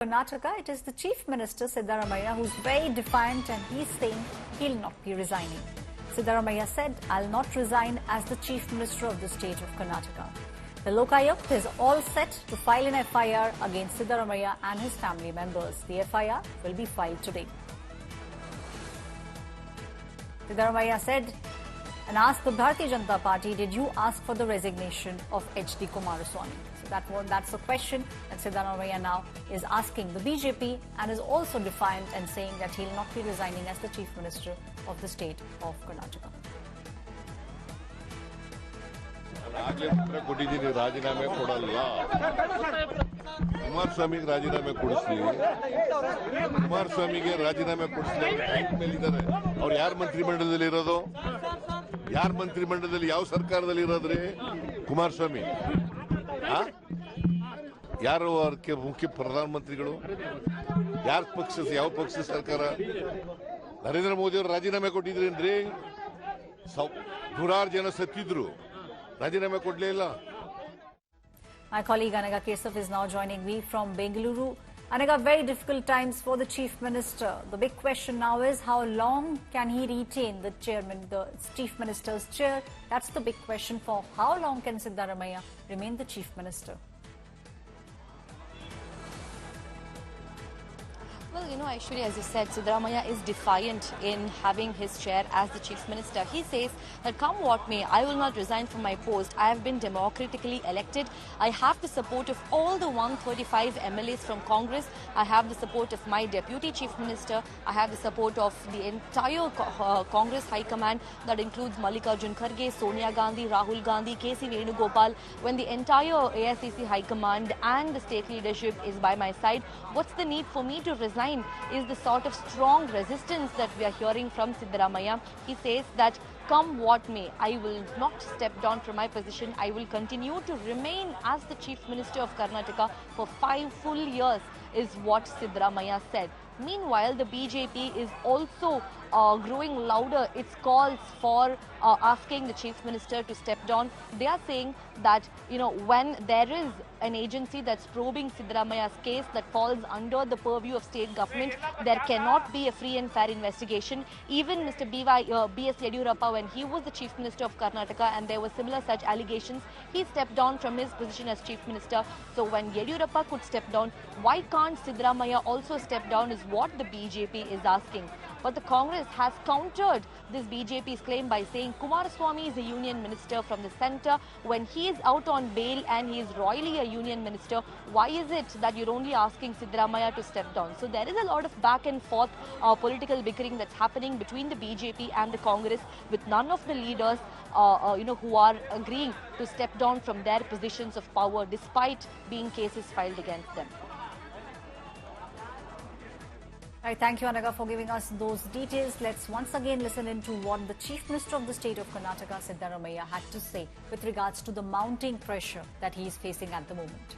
Karnataka, it is the Chief Minister Siddaramaiah who's very defiant and he's saying he'll not be resigning. Siddaramaiah said, "I'll not resign as the Chief Minister of the state of Karnataka." The Lokayukt is all set to file an FIR against Siddaramaiah and his family members. The FIR will be filed today. Siddaramaiah said and asked the Bharatiya Janata Party, "Did you ask for the resignation of H.D. Kumaraswamy?" So that's the question that Siddaramaiah now is asking the BJP, and is also defiant and saying that he'll not be resigning as the Chief Minister of the state of Karnataka. ರಾಜೀನಾಮೆ ಕೊಡಲ್ಲ. ಕುಮಾರಸ್ವಾಮಿಗೆ ರಾಜೀನಾಮೆ ಕೊಡಿಸ್ಲಿ. ಕುಮಾರಸ್ವಾಮಿಗೆ ರಾಜೀನಾಮೆ ಕೊಡಿಸ್ಲಿ ಮೇಲಿದ್ದಾರೆ. ಅವ್ರು ಯಾರ ಮಂತ್ರಿಮಂಡಲದಲ್ಲಿ ಇರೋದು? ಯಾರ ಮಂತ್ರಿಮಂಡಲದಲ್ಲಿ ಯಾವ ಸರ್ಕಾರದಲ್ಲಿ ಇರೋದ್ರಿ? ಕುಮಾರಸ್ವಾಮಿ ಯಾರು ಅದಕ್ಕೆ ಮುಖ್ಯ ಪ್ರಧಾನಮಂತ್ರಿಗಳು? ಯಾರ ಪಕ್ಷ, ಯಾವ ಪಕ್ಷ ಸರ್ಕಾರ? ನರೇಂದ್ರ ಮೋದಿ ಅವರು ರಾಜೀನಾಮೆ ಕೊಟ್ಟಿದ್ರೇನ್ರಿ? ನೂರಾರು ಜನ ಸತ್ತಿದ್ರು, ರಾಜೀನಾಮೆ ಕೊಡ್ಲೇ ಇಲ್ಲ. My colleague Anaga Kesaf is now joining me from Bengaluru. Anaga, very difficult times for the Chief Minister. The big question now is how long can he retain the chairman, the Chief Minister's chair? That's the big question. For how long can Siddaramaiah remain the Chief Minister? Well, Aishwarya, as you said, Siddaramaiah is defiant in having his chair as the Chief Minister. He says that come what may, I will not resign from my post. I have been democratically elected. I have the support of all the 135 MLAs from Congress. I have the support of my Deputy Chief Minister. I have the support of the entire Congress High Command. That includes Mallikarjun Kharge, Sonia Gandhi, Rahul Gandhi, KC Venugopal. When the entire AICC High Command and the state leadership is by my side, what's the need for me to resign? Is the sort of strong resistance that we are hearing from Siddaramaiah. He says that come what may, I will not step down from my position. I will continue to remain as the Chief Minister of Karnataka for 5 full years, is what Siddaramaiah said. Meanwhile, the BJP is also growing louder its calls for asking the Chief Minister to step down. They are saying that, when there is an agency that's probing Siddaramaiah's case that falls under the purview of state government, there cannot be a free and fair investigation. Even Mr. B.S. Yediyurappa, when he was the Chief Minister of Karnataka and there were similar such allegations, he stepped down from his position as Chief Minister. So when Yediyurappa could step down, why can't Siddaramaiah also step down, is what the BJP is asking. But the Congress has countered this BJP's claim by saying Kumaraswamy is a union minister from the centre. When he is out on bail and he is royally a union minister, why is it that you're only asking Siddaramaiah to step down? So there is a lot of back and forth political bickering that's happening between the BJP and the Congress, with none of the leaders who are agreeing to step down from their positions of power despite being cases filed against them. Right, thank you, Anaga, for giving us those details. Let's once again listen into what the Chief Minister of the state of Karnataka, Siddaramaiah, had to say with regards to the mounting pressure that he is facing at the moment.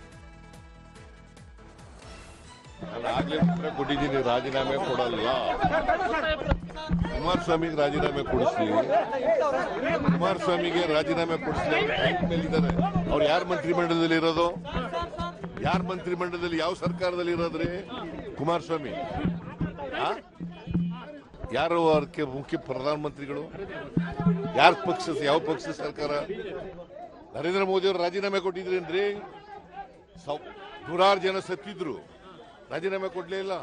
ರಾಜೀನಾಮೆ ಕೊಡಲ್ಲ. ಕುಮಾರಸ್ವಾಮಿಗೆ ರಾಜೀನಾಮೆ ಕೊಡಿಸ್ಲಿ. ಕುಮಾರಸ್ವಾಮಿಗೆ ರಾಜೀನಾಮೆ ಕೊಡಿಸ್ಲಿ ಮೇಲಿದ್ದಾರೆ. ಅವ್ರು ಯಾರ ಮಂತ್ರಿಮಂಡಲದಲ್ಲಿ ಇರೋದು? ಯಾರ ಮಂತ್ರಿಮಂಡಲದಲ್ಲಿ ಯಾವ ಸರ್ಕಾರದಲ್ಲಿ ಇರೋದ್ರಿ? ಕುಮಾರಸ್ವಾಮಿ ಯಾರು ಅದಕ್ಕೆ ಮುಖ್ಯ ಪ್ರಧಾನಮಂತ್ರಿಗಳು? ಯಾರ ಪಕ್ಷ, ಯಾವ ಪಕ್ಷ ಸರ್ಕಾರ? ನರೇಂದ್ರ ಮೋದಿ ಅವರು ರಾಜೀನಾಮೆ ಕೊಟ್ಟಿದ್ರೇನ್ರಿ? ನೂರಾರು ಜನ ಸತ್ತಿದ್ರು, ರಾಜೀನಾಮೆ ಕೊಡ್ಲೇ ಇಲ್ಲ.